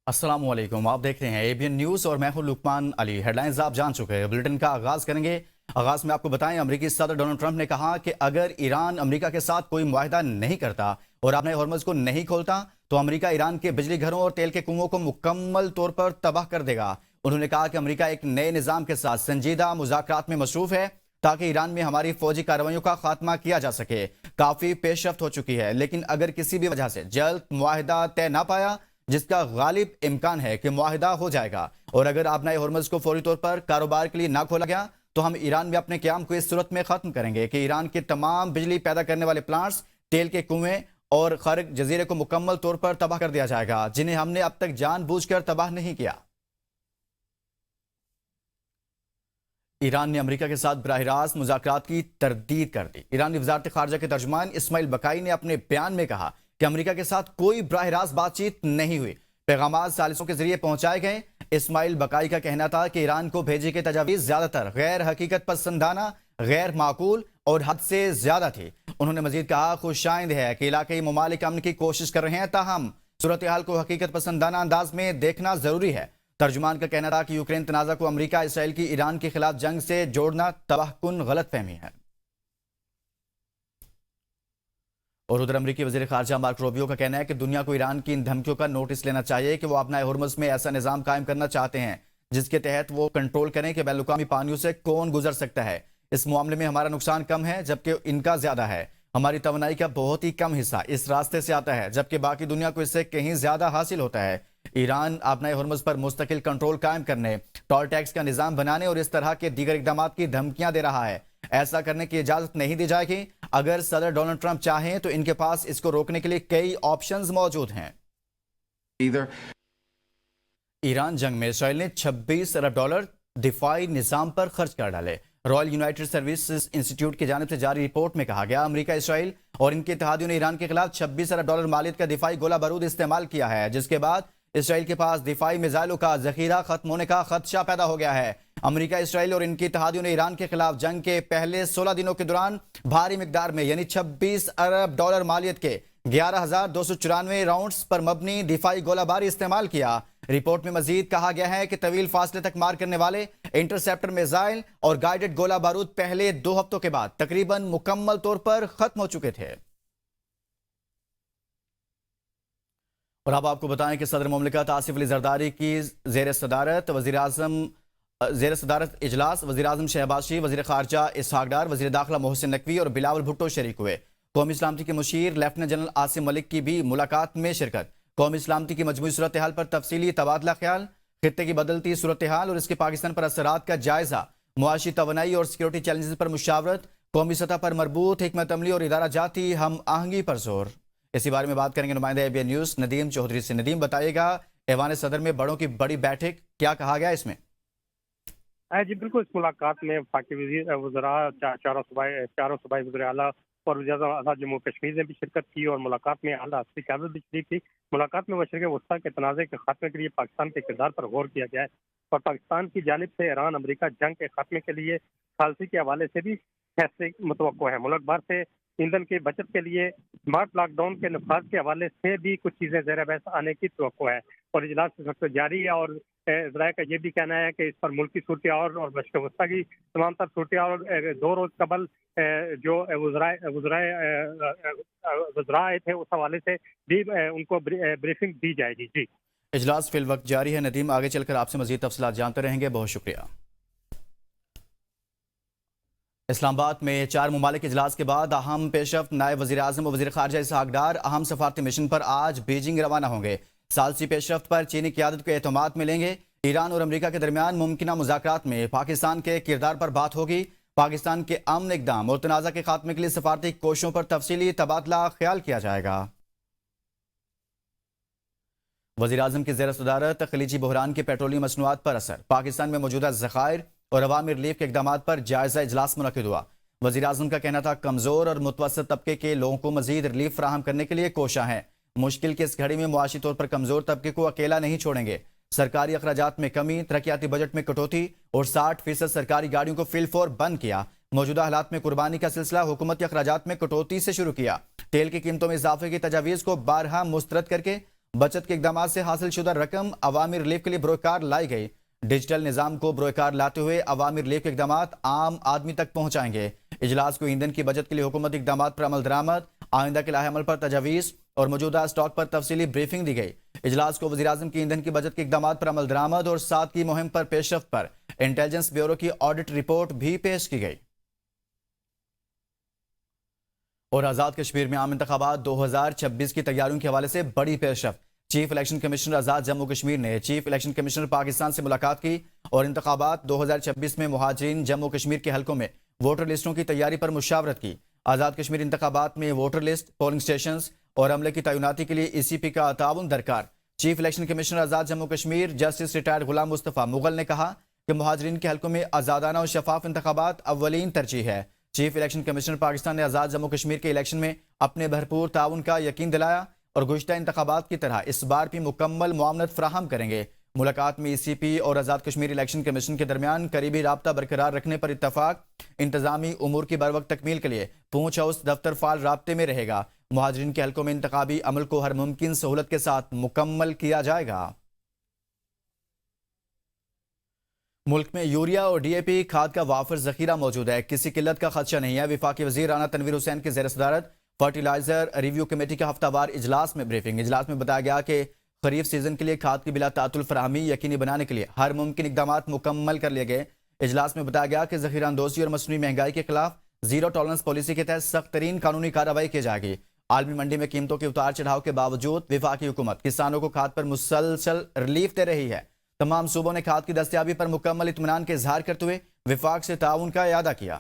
अस्सलाम वालेकुम, आप देख रहे हैं एबीएन न्यूज़ और मैं हूं लुकमान अली। हेडलाइंस आप जान चुके हैं। बुलेटिन का आगाज़ करेंगे। आगाज़ में आपको बताएं, अमेरिकी सदर डोनाल्ड ट्रंप ने कहा कि अगर ईरान अमेरिका के साथ कोई मुआहदा नहीं करता और अपने हॉर्मज़ को नहीं खोलता तो अमेरिका ईरान के बिजली घरों और तेल के कुओं को मुकम्मल तौर पर तबाह कर देगा। उन्होंने कहा कि अमेरिका एक नए निज़ाम के साथ संजीदा मुज़ाकरात में मसरूफ़ है ताकि ईरान में हमारी फौजी कार्रवाइयों का खात्मा किया जा सके। काफ़ी पेशरफ्त हो चुकी है, लेकिन अगर किसी भी वजह से जल्द मुआहदा तय ना पाया, जिसका गालिब इम्कान है कि मुआहिदा हो जाएगा, और अगर आपना हॉर्मज़ को फौरी तौर पर कारोबार के लिए ना खोला गया तो हम ईरान में अपने क़याम को इस सूरत में ख़त्म करेंगे कि ईरान के तमाम बिजली पैदा करने वाले प्लांट्स, तेल के कुएं और खर्क जजीरे को मुकम्मल तौर पर तबाह कर दिया जाएगा, जिन्हें हमने अब तक जानबूझकर तबाह नहीं किया। ईरान ने अमेरिका के साथ बराह रास्त मुज़ाकरात की तरदीद कर दी। ईरानी वज़ारत ख़ारजा के तर्जुमान इस्माइल बकाई ने अपने बयान में कहा कि अमेरिका के साथ कोई बराह रास्त बातचीत नहीं हुई, पैगामात सालिसों के जरिए पहुंचाए गए। इस्माइल बकाई का कहना था कि ईरान को भेजी गई तजावीज़ ज़्यादातर गैर हकीकत पसंदाना, गैर माकूल और हद से ज़्यादा थी। उन्होंने मजीद कहा, खुशाइंद है कि इलाक़ाई ममालिक अमन की कोशिश कर रहे हैं, ताहम सूरत हाल को हकीकत पसंदाना अंदाज में देखना ज़रूरी है। तर्जुमान का कहना था कि यूक्रेन तनाज़ा को अमेरिका इसराइल की ईरान के खिलाफ जंग से जोड़ना तबाहकुन गलत फहमी है। और उधर अमेरिकी वज़ीर ख़ारजा मार्को रूबियो का कहना है कि दुनिया को ईरान की इन धमकियों का नोटिस लेना चाहिए कि वो अपना हॉर्मज़ में ऐसा निज़ाम कायम करना चाहते हैं जिसके तहत वो कंट्रोल करें कि बैनुल-अक़वामी पानियों से कौन गुजर सकता है। इस मामले में हमारा नुकसान कम है जबकि इनका ज़्यादा है। हमारी तवानाई का बहुत ही कम हिस्सा इस रास्ते से आता है जबकि बाकी दुनिया को इससे कहीं ज़्यादा हासिल होता है। ईरान अपने हॉर्मज़ पर मुस्तकिल कंट्रोल कायम करने, टोल टैक्स का निज़ाम बनाने और इस तरह के दीगर इक़दाम की धमकियां दे रहा है। ऐसा करने की इजाज़त नहीं दी जाएगी। अगर सदर डोनाल्ड ट्रंप चाहें तो इनके पास इसको रोकने के लिए कई ऑप्शंस मौजूद हैं। ईरान जंग में इसराइल ने $26 अरब दिफाई निज़ाम पर खर्च कर डाले। रॉयल यूनाइटेड सर्विसेज इंस्टीट्यूट की जानिब से जारी रिपोर्ट में कहा गया, अमेरिका, इसराइल और इनके इत्तेहादियों ने ईरान के खिलाफ $26 अरब मालियत का दिफाई गोला बारूद इस्तेमाल किया है, जिसके बाद इसराइल के पास दिफाई मिसाइलों का जखीरा खत्म होने का खदशा पैदा हो गया है। अमेरिका, इसराइल और इनके इत्तेहादियों ने ईरान के खिलाफ जंग के पहले 16 दिनों के दौरान भारी मिकदार में यानी $26 अरब मालियत के 11,294 राउंड्स पर मबनी दिफाई गोलाबारी इस्तेमाल किया। रिपोर्ट में मजीद कहा गया है कि तवील फासले तक मार करने वाले इंटरसेप्टर मिसाइल और गाइडेड गोला बारूद पहले 2 हफ्तों के बाद तकरीबन मुकम्मल तौर पर खत्म हो चुके थे। और अब आपको बताएं कि सदर मुमलिकत आसिफ अली जरदारी की ज़ेर सदारत इजलास वज़ीर आज़म शहबाज शरीफ, वज़ीर ख़ारजा इसहाक़ डार, वज़ीर दाखिला मोहसिन नकवी और बिलावल भुट्टो शरीक हुए। कौमी सलामती के मुशीर लेफ्टिनेंट जनरल आसिम मलिक की भी मुलाकात में शिरकत। कौमी सलामती की मजमूई सूरत हाल पर तफसीली तबादला ख्याल, खित्ते की बदलती सूरत हाल और इसके पाकिस्तान पर असरात का जायजा, मुआशी तवानाई और सिक्योरिटी चैलेंजेस पर मुशावरत, कौमी सतह पर मरबूत हिकमत अमली और इदारा जाती हम आहंगी पर जोर। इसी बारे में बात करेंगे नुमाइंदा एबीएन न्यूज़ नदीम चौधरी से। नदीम, बताइएगा, ऐवान सदर में बड़ों की बड़ी बैठक, क्या कहा गया इसमें? जी बिल्कुल, इस मुलाकात में वफाकी वज़रा चारों सूबाई वज़ीर आला और वज़ीर आज़म जम्मू कश्मीर ने भी शिरकत की और मुलाकात में आला अस्करी क़यादत भी शरीक थी। मुलाकात में मशरिक़ वस्ता के तनाज़े के खात्मे के लिए पाकिस्तान के किरदार पर गौर किया गया है और पाकिस्तान की जानिब से ईरान अमेरिका जंग के खात्मे के लिए सालसी के हवाले से भी फैसले मुतवक्को है। मुल्क भर से ईंधन की बचत के लिए स्मार्ट लॉकडाउन के नफाज के हवाले से भी कुछ चीज़ें ज़ेर बहस आने की तवक्को है और इजलास इस वक्त जारी है। और इजराइल का ये भी कहना है कि इस पर मुल्की सूरत और मशरिक़ वस्ता की तमाम तर सूरत और 2 रोज़ कबल जो वज़रा आए थे उस हवाले से भी उनको ब्रीफिंग दी जाएगी। जी, इजलास फिल वक्त जारी है। नदीम, आगे चलकर आपसे मजीद तफसीलात जानते रहेंगे। बहुत शुक्रिया। इस्लामाबाद में 4 मुमालिक इजलास के बाद अहम पेशरफ्त, नायब वज़ीर आज़म और वज़ीर ख़ारजा इसहाक़ डार अहम सफारती मिशन पर आज बीजिंग रवाना होंगे। सालसी पेशरफ्त पर चीनी क़यादत को एतमाद मिलेंगे। ईरान और अमेरिका के दरमियान मुमकिना मुज़ाकरात में पाकिस्तान के किरदार पर बात होगी। पाकिस्तान के अमन इक़दाम और तनाज़ा के खात्मे के लिए सफारती कोशिशों पर तफसीली तबादला ख्याल किया जाएगा। वज़ीर आज़म की ज़ेर सदारत खलीजी बहरान के पेट्रोलियम मसनूआत पर असर, पाकिस्तान में मौजूदा ज़खायर और अवामी रिलीफ के इक़दाम पर जायज़ा इजलास मुनक़िद हुआ। वज़ीर आज़म का कहना था, कमज़ोर और मुतवस्सित तबके के लोगों को मज़ीद रिलीफ फराहम करने के लिए कोशा है। मुश्किल की इस घड़ी में मुआशी तौर पर कमज़ोर तबके को अकेला नहीं छोड़ेंगे। सरकारी अखराजात में कमी, तरक्याती बजट में कटौती और 60% सरकारी गाड़ियों को फिलफोर बंद किया। मौजूदा हालात में कुर्बानी का सिलसिला हुकूमती अखराजात में कटौती से शुरू किया। तेल की कीमतों में इजाफे की तजावीज़ को बारहा मुस्तरद करके बचत के इकदाम से हासिल शुदा रकम अवामी रिलीफ के लिए बरोकार लाई गई। डिजिटल निज़ाम को बरोकार लाते हुए अवामी रिलीफ के इकदाम आम आदमी तक पहुंचाएंगे। इजलास को ईंधन की बचत के लिए हुकूमती इकदाम पर अमल दरामद, आइंदा के लाहे अमल पर तजावीज़ और मौजूदा स्टॉक पर तफसीली ब्रीफिंग दी गई। इजलास को वज़ीर-ए-आज़म की ईंधन की बचत के इकदाम पर अमल दरामद और साथ की मुहिम पर पेशरफ्त पर इंटेलिजेंस ब्यूरो की ऑडिट रिपोर्ट भी पेश की गई। और आज़ाद कश्मीर में आम इंतखाबात 2026 की तैयारियों के हवाले से बड़ी पेशरफ्त। चीफ इलेक्शन कमिश्नर आज़ाद जम्मू कश्मीर ने चीफ इलेक्शन कमिश्नर पाकिस्तान से मुलाकात की और इंतखाबात 2026 में मुहाजिरीन जम्मू कश्मीर के हलकों में वोटर लिस्टों की तैयारी पर मुशावरत की। आज़ाद कश्मीर इंतखाबात में वोटर लिस्ट, पोलिंग स्टेशन और अमले की तैनाती के लिए ECP का ताउन दरकार। चीफ इलेक्शन कमिश्नर आज़ाद जम्मू कश्मीर जस्टिस रिटायर्ड गुलाम मुस्तफ़ा मुगल ने कहा कि मुहाजिरीन के हलकों में आज़ादाना और शफाफ इंतखाबात अव्वलीन तरजीह है। चीफ इलेक्शन कमिश्नर पाकिस्तान ने आज़ाद जम्मू कश्मीर के इलेक्शन में अपने भरपूर ताउन का यकीन दिलाया और गुज़श्ता इंतखाबात की तरह इस बार भी मुकम्मल मुआवनत फराहम करेंगे। मुलाकात में ECP और आज़ाद कश्मीर इलेक्शन कमीशन के दरमियान करीबी राब्ता बरकरार रखने पर इत्तफाक। इंतजामी उमूर की बर वक्त तकमील के लिए पूंछ हाउस दफ्तर फाल राब्ते में रहेगा। मुहाजिरीन के हलकों में इंतखाबी अमल को हर मुमकिन सहूलत के साथ मुकम्मल किया जाएगा। मुल्क में यूरिया और DAP खाद का वाफर जखीरा मौजूद है, किसी किल्लत का खदशा नहीं है। वफाकी वजीर राना तनवीर हुसैन की ज़ेर सदारत फर्टिलाइजर रिव्यू कमेटी का हफ्तावार इजलास में ब्रीफिंग। इजलास में बताया गया कि खरीफ सीजन के लिए खाद की बिला तातुल फराहमी यकीनी बनाने के लिए हर मुमकिन इकदाम मुकम्मल कर लिए गए। इजलास में बताया गया कि जखीरा अंदोजी और मसनूई महंगाई के खिलाफ जीरो टॉलरेंस पॉलिसी के तहत सख्त तरीन कानूनी कार्रवाई की जाएगी। आलमी मंडी में कीमतों के उतार चढ़ाव के बावजूद वफाकी हुकूमत किसानों को खाद पर मुसलसल रिलीफ दे रही है। तमाम सूबों ने खाद की दस्तयाबी पर मुकम्मल इत्मीनान के इजहार करते हुए विफाक से ताउन का इयादा किया।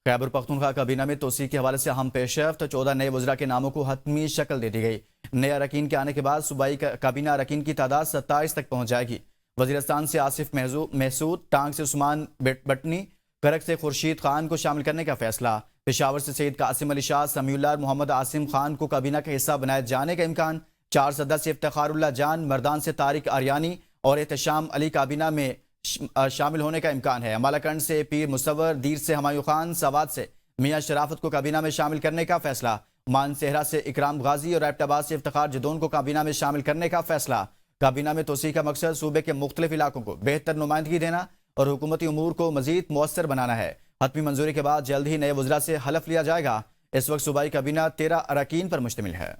खैबर पख्तूनख्वा काबीना में तोसी के हवाले से अहम पेशरफ्त। 14 नए वज़रा के नामों को हतमी शक्ल दे दी गई। नए अरकान के आने के बाद सूबाई काबीना अरकान की तादाद 27 तक पहुंच जाएगी। वज़ीरिस्तान से आसिफ महसूद, टांग से उस्मान बटनी, करक से खुर्शीद खान को शामिल करने का फैसला। पेशावर से सईद कासिम अली शाह, समीउल्लाह और मोहम्मद आसिम खान को काबीना का हिस्सा बनाए जाने का इम्कान। 4 सदस्य इफ्तिखारुल्लाह जान, मर्दान से तारिक आरियानी और एहतशाम अली काबीना में शामिल होने का इम्कान है। अमालाकंड से पीर मुसव्वर, दीर से हमायूं खान, सवाद से मियाँ शराफत को काबीना में शामिल करने का फैसला। मानसेहरा से इकराम गाजी और एबटाबाद से इफ्तिखार जदौन को काबीना में शामिल करने का फैसला। काबीना में तोसी का मकसद सूबे के मुख्तलिफ इलाकों को बेहतर नुमाइंदगी देना और हुकूमती उमूर को मजीद मौसर बनाना है। हतमी मंजूरी के बाद जल्द ही नए वज़रा से हलफ लिया जाएगा। इस वक्त सूबाई काबीना 13 अरकान पर मुश्तमिल है।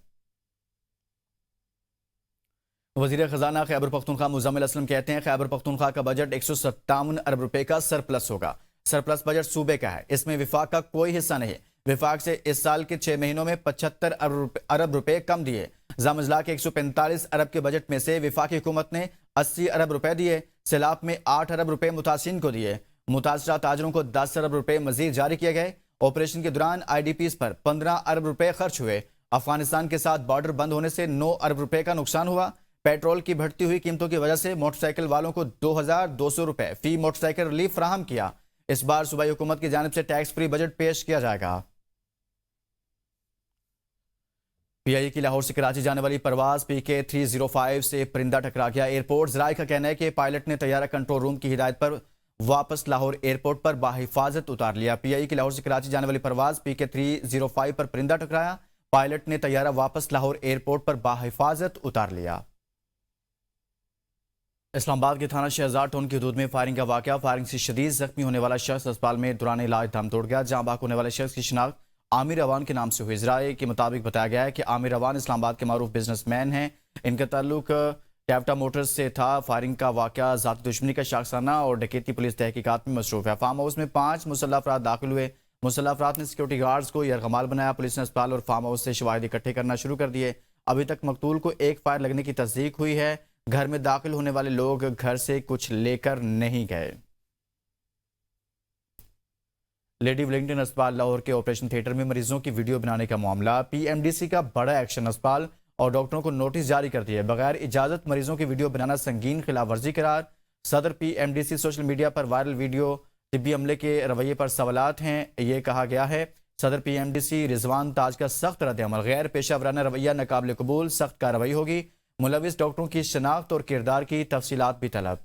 वज़ीर ख़जाना खैबर पख्तूनख्वा मुज़म्मिल असलम कहते हैं खैबर पख्तूनख्वा का बजट 157 अरब रुपए का सरप्लस होगा। सरप्लस बजट सूबे का है, इसमें विफाक का कोई हिस्सा नहीं। विफाक से इस साल के 6 महीनों में 75 अरब रुपए कम दिए। ज़ामजला के 145 अरब के बजट में से विफाकी हुकूमत ने 80 अरब रुपए दिए। सैलाब में 8 अरब रुपए मुतासिन को दिए। मुतासरा ताजरों को 10 अरब रुपए मजीद जारी किए गए। ऑपरेशन के दौरान IDPs पर 15 अरब रुपए खर्च हुए। अफगानिस्तान के साथ बॉर्डर बंद होने से 9 अरब रुपए का नुकसान हुआ। पेट्रोल की बढ़ती हुई कीमतों की वजह से मोटरसाइकिल वालों को 2200 रुपए फी मोटरसाइकिल रिलीफ फराहम किया। इस बार सूबाई हुकूमत की जानिब से टैक्स फ्री बजट पेश किया जाएगा। PIE की लाहौर से कराची जाने वाली परवाज PK 305 से परिंदा टकरा गया। एयरपोर्ट ज़राए का कहना है कि पायलट ने तैयारा कंट्रोल रूम की हिदायत पर वापस लाहौर एयरपोर्ट पर बाहिफाजत उतार लिया। PIE की लाहौर से कराची जाने वाली परवाज PK 305 पर परिंदा टकराया। पायलट ने तैयारा वापस लाहौर एयरपोर्ट पर बाहिफाजत उतार लिया। इस्लामाबाद के थाना शहजाद टाउन की हदूद में फायरिंग का वाकया। फायरिंग से शदीद जख्मी होने वाला शख्स अस्पताल में दौरान इलाज दम तोड़ गया। जहां बाक होने वाले शख्स की शिनाख्त आमिर अवान के नाम से हुई। ज़राए के मुताबिक बताया गया है कि आमिर अवान इस्लामाबाद के मारूफ बिजनेसमैन हैं। इनका ताल्लुक टैप्टा मोटर्स से था। फायरिंग का वाकया ज़ाती दुश्मनी का शाखसाना और डकैती पुलिस तहकीकात में मसरूफ है। फार्म हाउस में 5 मुसल्लह अफराद दाखिल हुए। मुसल्लह अफराद ने सिक्योरिटी गार्ड्स को यरगमाल बनाया। पुलिस ने अस्पताल और फार्म हाउस से शवाहिद इकट्ठे करना शुरू कर दिए। अभी तक मकतूल को एक फायर लगने की तस्दीक हुई है। घर में दाखिल होने वाले लोग घर से कुछ लेकर नहीं गए। लेडी वेलिंगटन अस्पताल लाहौर के ऑपरेशन थिएटर में मरीजों की वीडियो बनाने का मामला। PMDC का बड़ा एक्शन। अस्पताल और डॉक्टरों को नोटिस जारी कर दिए। बगैर इजाजत मरीजों की वीडियो बनाना संगीन खिलाफ वर्जी करार। सदर PMDC सोशल मीडिया पर वायरल वीडियो तिब्बी अमले के रवैये पर सवालात हैं। ये कहा गया है सदर PMDC रिजवान ताज का सख्त रद्द-ए-अमल। गैर पेशा वराना रवैया नाकाबिल कबूल, सख्त कार्रवाई होगी। मुलविस डॉक्टरों की शनाख्त और किरदार की तफसीलात भी तलब।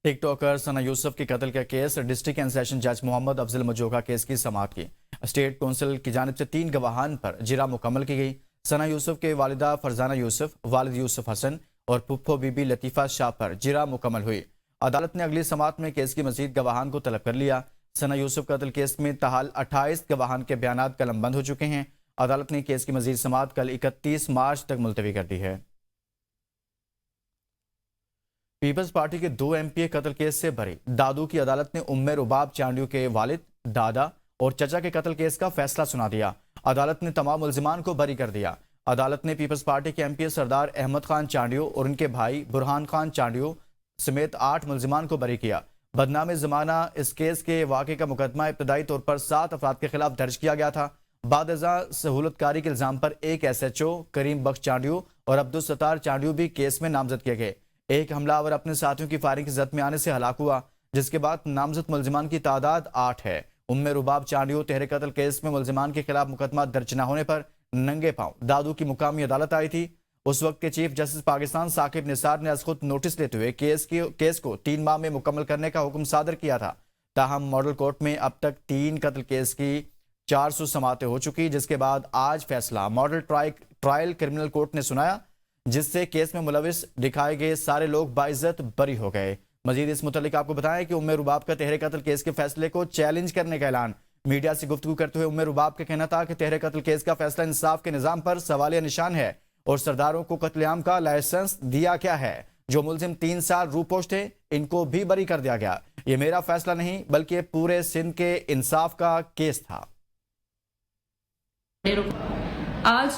टिकटॉकर सना यूसुफ के कत्ल का केस। डिस्ट्रिक्ट एंड सेशन जज मोहम्मद अफजल मजोका केस की समाअत की। اسٹیٹ کونسل کی جانب سے 3 گواہان پر جرا مکمل کی گئی۔ ثنا یوسف کے والدہ فرزانہ یوسف، والد یوسف حسن اور پھپھو بی بی لطیفہ شاہ پر جرا مکمل ہوئی۔ عدالت نے اگلی سماعت میں کیس کی مزید گواہان کو طلب کر لیا۔ ثنا یوسف قتل کیس میں تاحال 28 گواہان کے بیانات قلم بند ہو چکے ہیں۔ عدالت نے کیس کی مزید سماعت کل 31 مارچ تک ملتوی کر دی ہے۔ پیپلز پارٹی کے 2 MP قتل کیس سے بری۔ دادو کی عدالت نے ام رباب چانڈیو کے والد، دادا اور چچا کے قتل کیس کا فیصلہ سنا دیا۔ عدالت نے تمام ملزمان کو بری کر دیا۔ عدالت نے پیپلز پارٹی کے MP سردار احمد خان چانڈیو اور ان کے بھائی برہان خان چانڈیو سمیت 8 ملزمان کو بری کیا۔ بدنام زمانہ اس کیس کے واقعے کا مقدمہ ابتدائی طور پر 7 افراد کے خلاف درج کیا گیا تھا۔ بعد ازاں سہولت کاری کے الزام پر ایک SHO کریم بخش چانڈیو اور عبدالستار چانڈیو بھی کیس میں نامزد کیے گئے۔ ایک حملہ آور اپنے ساتھیوں کی فائرنگ کی زد میں آنے سے ہلاک ہوا، جس کے بعد نامزد ملزمان کی تعداد 8 ہے۔ ام رباب چانڈیو تہر قتل کیس میں ملزمان کے خلاف مقدمہ درج نہ ہونے پر ننگے پاؤں دادو کی مقامی عدالت آئی تھی۔ اس وقت کے چیف جسٹس پاکستان ثاقب نثار نے از خود نوٹس لیتے ہوئے کیس کو 3 ماہ میں مکمل کرنے کا حکم صادر کیا تھا۔ تاہم ماڈل کورٹ میں اب تک 3 قتل کیس کی 400 سماعتیں ہو چکی، جس کے بعد آج فیصلہ ماڈل ٹرائل کرمنل کورٹ نے سنایا، جس سے کیس میں ملوث دکھائے گئے سارے لوگ باعزت بری ہو گئے۔ مزید اس متعلق آپ کو بتائیں کہ ام رباب کا تہر قتل کیس کے فیصلے کو چیلنج کرنے کا اعلان۔ میڈیا سے گفتگو کرتے ہوئے ام رباب کا کہنا تھا کہ تہر قتل کیس کا فیصلہ انصاف کے نظام پر سوالیہ نشان ہے اور سرداروں کو قتل عام کا لائسنس دیا کیا ہے۔ جو ملزم 3 سال روپوش تھے ان کو بھی بری کر دیا گیا۔ یہ میرا فیصلہ نہیں بلکہ پورے سندھ کے انصاف کا کیس تھا۔ آج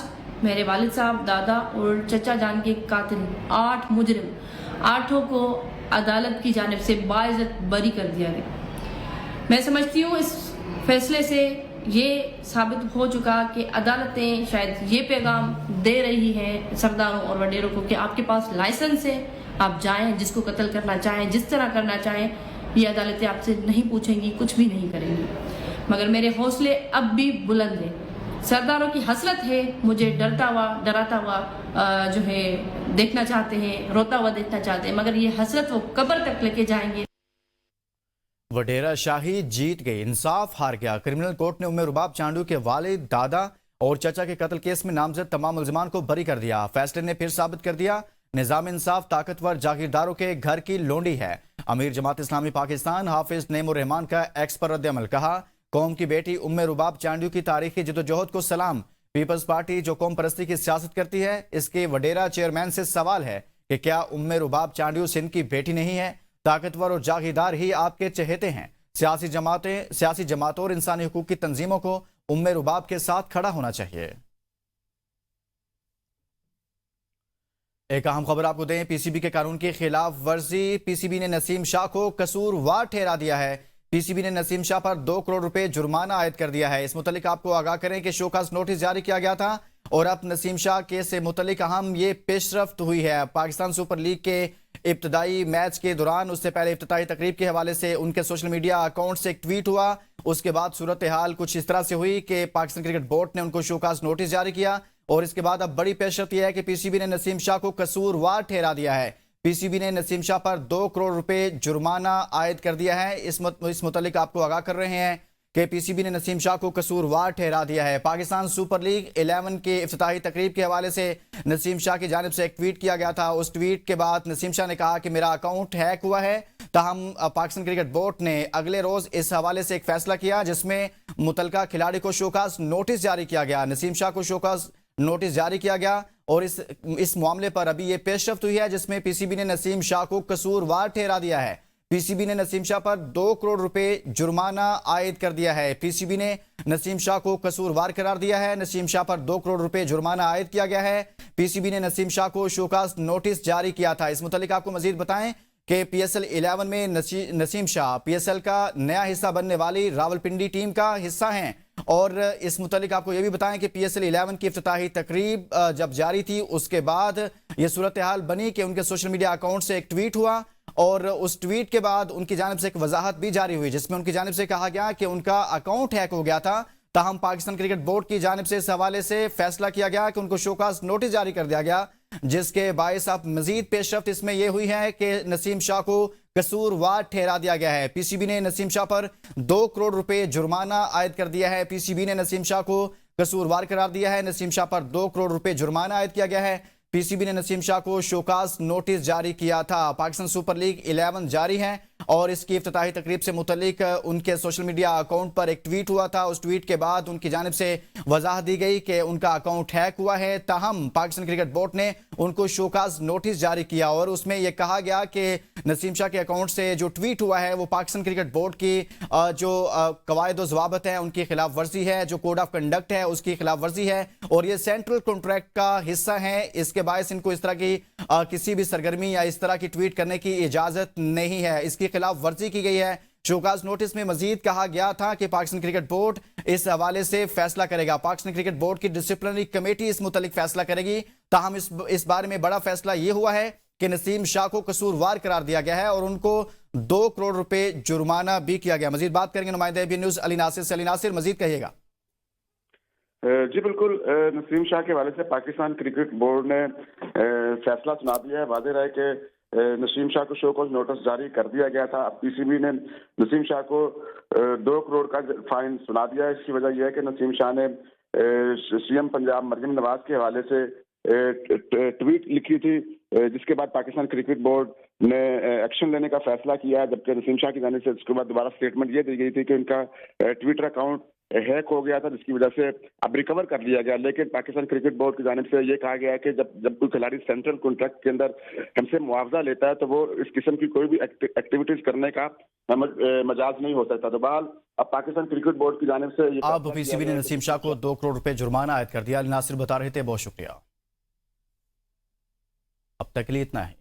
میرے والد صاحب، دادا اور چچا جان کے قاتل 8 مجرم 8 کو عدالت کی جانب سے باعزت بری کر دیا گیا۔ میں سمجھتی ہوں اس فیصلے سے یہ ثابت ہو چکا کہ عدالتیں شاید یہ پیغام دے رہی ہیں سرداروں اور وڈیروں کو کہ آپ کے پاس لائسنس ہے، آپ جائیں، جس کو قتل کرنا چاہیں، جس طرح کرنا چاہیں، یہ عدالتیں آپ سے نہیں پوچھیں گی، کچھ بھی نہیں کریں گی۔ مگر میرے حوصلے اب بھی بلند ہیں۔ سرداروں کی حسرت ہے، مجھے ڈراتا ہوا جو ہے دیکھنا چاہتے ہیں، روتا ہوا دیکھنا چاہتے ہیں، مگر یہ حسرت وہ قبر تک لے کے جائیں گے۔ وڈیرا شاہی جیت گئی، انصاف ہار گیا۔ کرمنل کورٹ نے ام رباب چانڈیو کے والد، دادا اور چچا کے قتل کیس میں نامزد تمام ملزمان کو بری کر دیا۔ فیصلے نے پھر ثابت کر دیا نظام انصاف طاقتور جاگیرداروں کے گھر کی لونڈی ہے۔ امیر جماعت اسلامی پاکستان حافظ نعیم الرحمان کا ایکس پر رد عمل، کہا قوم کی بیٹی ام رباب چانڈیو کی تاریخی جدوجہد کو سلام۔ پیپلز پارٹی جو قوم پرستی کی سیاست کرتی ہے، اس کے وڈیرا چیئرمین سے سوال ہے کہ کیا ام رباب چانڈیو سندھ کی بیٹی نہیں ہے؟ طاقتور اور جاگیردار ہی آپ کے چہیتے ہیں۔ سیاسی جماعتوں اور انسانی حقوق کی تنظیموں کو ام رباب کے ساتھ کھڑا ہونا چاہیے۔ ایک اہم خبر آپ کو دیں، PCB کے قانون کی خلاف ورزی، PCB نے نسیم شاہ کو قصوروار ٹھہرا دیا ہے۔ PCB نے نسیم شاہ پر 2 کروڑ روپے جرمانہ عائد کر دیا ہے۔ اس متعلق آپ کو آگاہ کریں کہ شوکاز نوٹس جاری کیا گیا تھا اور اب نسیم شاہ کیس سے متعلق اہم یہ پیش رفت ہوئی ہے۔ پاکستان سپر لیگ کے ابتدائی میچ کے دوران، اس سے پہلے افتتاحی تقریب کے حوالے سے ان کے سوشل میڈیا اکاؤنٹ سے ایک ٹویٹ ہوا۔ اس کے بعد صورتحال کچھ اس طرح سے ہوئی کہ پاکستان کرکٹ بورڈ نے ان کو شوکاز نوٹس جاری کیا اور اس کے بعد اب بڑی پیش رفت یہ ہے کہ PCB نے نسیم شاہ کو قصوروار ٹھہرا دیا ہے۔ PCB نے نسیم شاہ پر 2 کروڑ روپے جرمانہ عائد کر دیا ہے۔ اس متعلق آپ کو آگاہ کر رہے ہیں کہ PCB نے نسیم شاہ کو قصوروار ٹھہرا دیا ہے۔ پاکستان سپر لیگ 11 کے افتتاحی تقریب کے حوالے سے نسیم شاہ کی جانب سے ایک ٹویٹ کیا گیا تھا۔ اس ٹویٹ کے بعد نسیم شاہ نے کہا کہ میرا اکاؤنٹ ہیک ہوا ہے، تاہم پاکستان کرکٹ بورڈ نے اگلے روز اس حوالے سے ایک فیصلہ کیا جس میں متعلقہ کھلاڑی کو شوکاز نوٹس جاری کیا گیا۔ نسیم شاہ کو شوکاز نوٹس جاری کیا گیا اور اس معاملے پر ابھی یہ پیش رفت ہوئی ہے جس میں PCB نے نسیم شاہ کو قصوروار ٹھہرا دیا ہے۔ PCB نے نسیم شاہ پر 2 کروڑ روپے جرمانہ عائد کر دیا ہے۔ PCB نے نسیم شاہ کو قصوروار قرار دیا ہے۔ نسیم شاہ پر 2 کروڑ روپے جرمانہ عائد کیا گیا ہے۔ PCB نے نسیم شاہ کو شوکاز نوٹس جاری کیا تھا۔ اس متعلق آپ کو مزید بتائیں کہ PSL 11 میں نسیم شاہ PSL کا نیا حصہ بننے والی راولپنڈی ٹیم کا حصہ ہیں، اور اس متعلق آپ کو یہ بھی بتائیں کہ PSL 11 کی افتتاحی تقریب جب جاری تھی اس کے بعد یہ صورتحال بنی کہ ان کے سوشل میڈیا اکاؤنٹ سے ایک ٹویٹ ہوا اور اس ٹویٹ کے بعد ان کی جانب سے ایک وضاحت بھی جاری ہوئی جس میں ان کی جانب سے کہا گیا کہ ان کا اکاؤنٹ ہیک ہو گیا تھا، تاہم پاکستان کرکٹ بورڈ کی جانب سے اس حوالے سے فیصلہ کیا گیا کہ ان کو شوکاز نوٹس جاری کر دیا گیا، جس کے باعث اب مزید پیش رفت اس میں یہ ہوئی ہے کہ نسیم شاہ کو कसूरवार ठहरा दिया गया है। पीसीबी ने नसीम शाह पर 2 करोड़ रुपए जुर्माना आयद कर दिया है। पीसीबी ने नसीम शाह को कसूरवार करार दिया है। नसीम शाह पर 2 करोड़ रुपए जुर्माना आयद किया गया है। पीसीबी ने नसीम शाह को शोकास नोटिस जारी किया था। पाकिस्तान सुपर लीग 11 जारी है और इसकी इफ्तिताही तकरीब से मुतल्लिक उनके सोशल मीडिया अकाउंट पर एक ट्वीट हुआ था। उस ट्वीट के बाद उनकी जानिब से वजाहत दी गई कि उनका अकाउंट हैक हुआ है। ताहम पाकिस्तान क्रिकेट बोर्ड ने उनको शोकास नोटिस जारी किया और उसमें यह कहा गया कि नसीम शाह के अकाउंट से जो ट्वीट हुआ है वो पाकिस्तान क्रिकेट बोर्ड की जो कवायद ज़वाबत है उनकी खिलाफ वर्जी है, जो कोड ऑफ कंडक्ट है उसकी खिलाफ वर्जी है और ये सेंट्रल कॉन्ट्रैक्ट का हिस्सा है। इसके बायस इनको इस तरह की किसी भी सरगर्मी या इस तरह की ट्वीट करने की इजाजत नहीं है। इसकी खिलाफ वर्जी की गई है। शोकाज नोटिस में मजीद कहा गया था कि पाकिस्तान क्रिकेट बोर्ड इस हवाले से फैसला करेगा। पाकिस्तान क्रिकेट बोर्ड की डिसिप्लिनरी कमेटी इस मुतालिक फैसला करेगी। ताहम इस बारे में बड़ा फैसला यह हुआ है कि नसीम शाह को कसूरवार करार दिया गया है और उनको 2 करोड़ रुपए जुर्माना भी किया गया। मजीद बात करेंगे नुमाइंदे एबीएन न्यूज़ अली नासिर से। अली नासिर, मजीद कहिएगा। जी बिल्कुल, नसीम शाह के हवाले से पाकिस्तान क्रिकेट बोर्ड ने फैसला सुना दिया है। वाज़ेह रहा है कि नसीम शाह को शो कॉज नोटिस जारी कर दिया गया था। अब पीसीबी ने नसीम शाह को 2 करोड़ का फाइन सुना दिया है। इसकी वजह यह है कि नसीम शाह ने सीएम पंजाब मरियम नवाज के हवाले से ट्वीट लिखी थी, जिसके बाद पाकिस्तान क्रिकेट बोर्ड ने एक्शन लेने का फैसला किया है। जबकि नसीम शाह की जानिब से उसके बाद दोबारा स्टेटमेंट ये दी गई थी कि उनका ट्विटर अकाउंट हैक हो गया था, जिसकी वजह से अब रिकवर कर लिया गया। लेकिन पाकिस्तान क्रिकेट बोर्ड की जानिब से ये कहा गया है कि जब कोई खिलाड़ी सेंट्रल कॉन्ट्रैक्ट के अंदर हमसे मुआवजा लेता है तो वो इस किस्म की कोई भी एक्टिविटीज करने का मजाज नहीं हो सकता। तो बहरहाल अब पाकिस्तान क्रिकेट बोर्ड की जानिब से अब पीसीबी ने नसीम शाह को 2 करोड़ रुपए जुर्माना आयद कर दिया। अली नासिर बता रहे थे, बहुत शुक्रिया। अब तक के लिए इतना है।